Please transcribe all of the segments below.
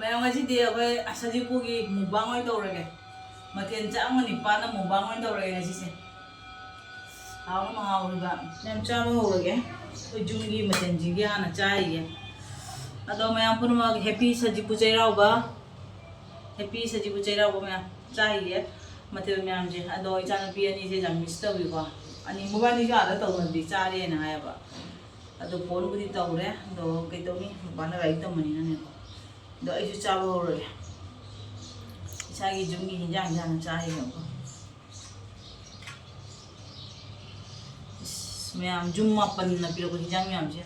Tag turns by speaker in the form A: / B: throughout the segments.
A: ꯃꯌꯥꯝ ꯉꯁꯤꯗꯤ ꯑꯩꯈꯣꯏ ꯁꯖꯤꯕꯨꯒꯤ ꯃꯨꯛꯕꯥꯡ ꯑꯣꯏꯅ ꯇꯧꯔꯒꯦ. ꯃꯊꯦꯜ ꯆꯥꯝꯃ ꯅꯤꯄꯥꯟꯅ ꯃꯨꯛꯕꯥꯡ ꯑꯣꯏꯅ ꯇꯧꯔꯒꯦ ꯉꯁꯤꯁꯦ. ꯍꯥꯎꯅ ꯃꯍꯥꯎꯔꯤꯕ ꯃꯌꯥꯝ ꯆꯥꯕ ꯍꯧꯔꯒꯦ. ꯑꯩꯈꯣꯏ ꯖꯨꯟꯒꯤ ꯃꯊꯦꯜꯁꯤꯡꯒꯤ ꯍꯥꯟꯅ ꯆꯥꯔꯤꯒꯦ. ꯑꯗꯣ ꯃꯌꯥꯝ ꯄꯨꯝꯅꯃꯛ ꯍꯦꯄꯤ ꯁꯖꯤꯕꯨ ꯆꯩꯔꯥꯎꯕ. ꯍꯦꯄꯤ ꯁꯖꯤꯕꯨ ꯆꯩꯔꯥꯎꯕ ꯃꯌꯥꯝ ꯆꯥꯔꯤꯒꯦ. ꯃꯊꯦꯜ ꯃꯌꯥꯝꯁꯦ. ꯑꯗꯣ ꯏꯆꯥꯅꯨꯄꯤ ꯑꯅꯤꯁꯦ ꯌꯥꯝ ꯃꯤꯁ ꯇꯧꯏꯀꯣ. ꯑꯅꯤ ꯃꯕꯥꯅꯤꯁꯨ ꯑꯥꯗ ꯇꯧꯅꯗꯤ ꯆꯥꯔꯦꯅ ꯍꯥꯏꯌꯦꯕ. ꯑꯗꯣ ꯐꯣꯟꯕꯨꯗꯤ ꯇꯧꯔꯦ. ꯑꯗꯣ ꯀꯩꯗꯧꯅꯤ ꯃꯄꯥꯟꯗ ꯂꯥꯏꯔꯤꯛ ꯇꯝꯕꯅꯤꯅꯅꯦꯀꯣ. ꯑꯗꯣ ꯑꯩꯁꯨ ꯆꯥꯕ ꯍꯧꯔꯒꯦ. ꯏꯁꯥꯒꯤ ꯖꯨꯝꯒꯤ ꯍꯤꯟꯖꯥꯡ ꯍꯥꯟꯅ ꯆꯥꯔꯤꯒꯦꯀꯣ. ꯃꯌꯥꯝ ꯖꯨꯝ 8ꯅ ꯄꯤꯔꯛꯄ ꯍꯤꯟꯖꯥꯡ ꯃꯌꯥꯝꯁꯦ.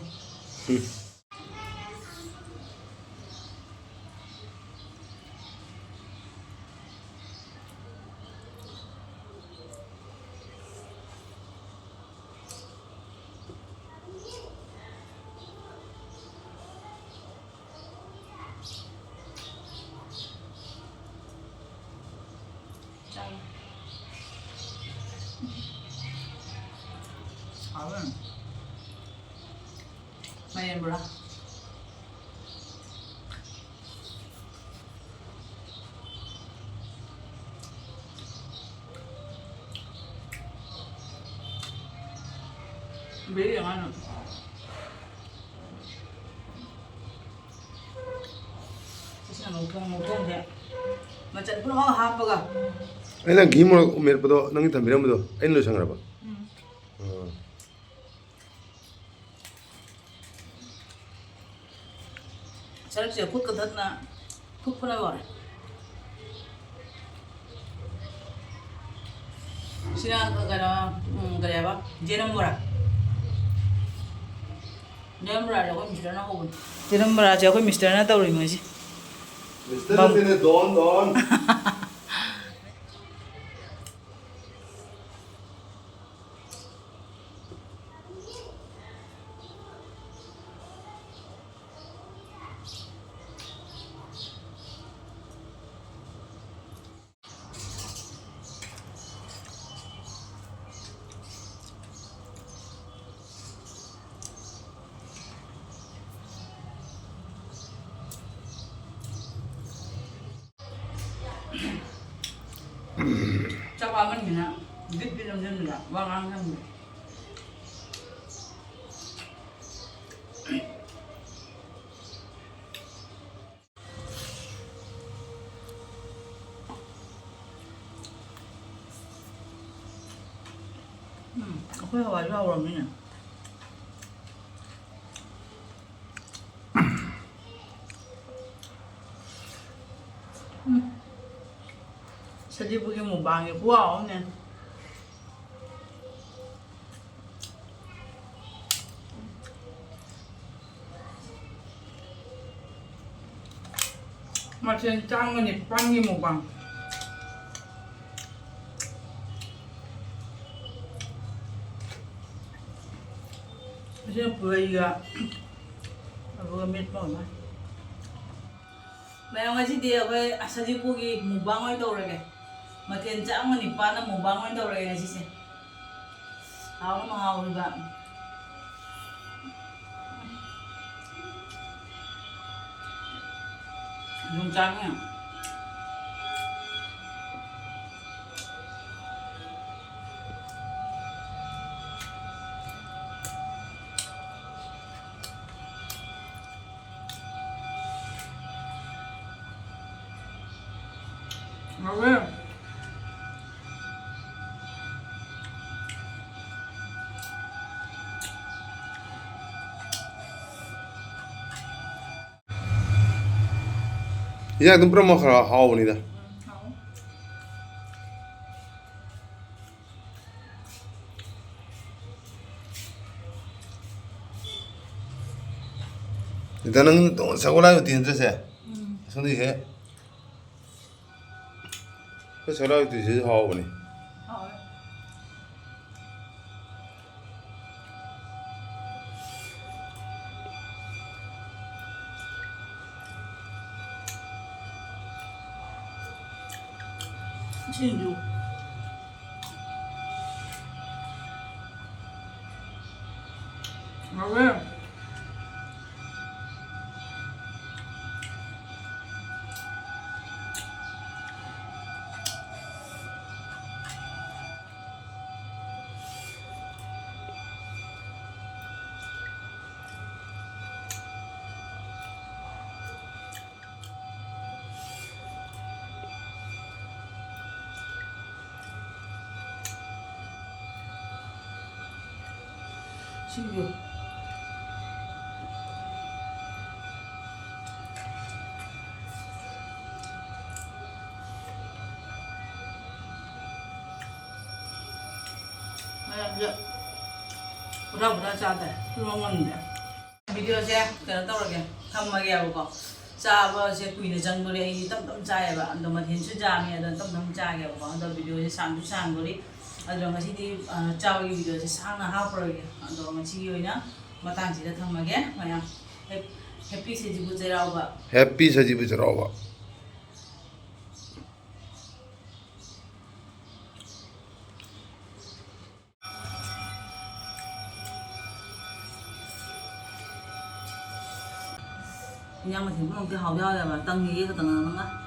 A: 하면 많이 몰라. 매일 영화는 진짜 노통노통데 맞아 그럼 하빠가
B: 아니 난 김을 메르버도 낭이 다 미라면도 아니로 상하라 봐.
A: 저렇게 굿거 덧나 푹 풀어버려. 시간 그거는 그래 봐. 제는 뭐라? 내물하려고 미스터나 하고. 제는 뭐라 저거 미스터나 떠오르는 거지.
B: 미스터는 돈.
A: 잠깐만 그냥 늦게 좀 됩니다. 왕왕 합니다. 아까 와서 오라면 서지부기 무방이 구워오네. 마치 짱은이 빵이 무방. 이제 부위가 뭐가 몇 번만. ꯃꯌꯥꯝ ꯉꯁꯤꯗꯤ ꯑꯩꯈꯣꯏ ꯁꯖꯤꯕꯨꯒꯤ ꯃꯨꯛꯕꯥꯡ ꯑꯣꯏꯅ ꯇꯧꯔꯒꯦ. ꯃꯊꯦꯜ ꯆꯥꯝꯃ ꯅꯤꯄꯥꯟꯅ ꯃꯨꯛꯕꯥꯡ ꯑꯣꯏꯅ ꯇꯧꯔꯒꯦ ꯉꯁꯤꯁꯦ. ꯍꯥꯎꯅ ꯃꯍꯥꯎꯔꯤꯕ ꯌꯣꯡꯆꯥꯛꯅꯦ. 왜?
B: 야, 좀 프로모 하오니다. 일단은 또 사고라요 뒤에서 손이 해. 그 사고라요 뒤에서 하오니.
A: 진주. 왜? 신규. 이제 보라 짜대. 그런 건데. 비디오제 그냥 떠오르게 감마게 하고 짜버제 구이는 정도리 이 땀땀 짜야봐. 너 마텐츠 자미야 너 땀땀 짜게 하고 너 비디오제 상주 상거리. 아저 ngasi디 짜오기 비디오제 상나 하프로게. 너 ngasi 오이나 마탄지다 탐마게 마야 해피 세지부 제라오바.
B: 해피 서지부 저러봐.
A: 그냥 뭐 대부분 그 하우야야 봐. 땅 위에 그 땅은 가.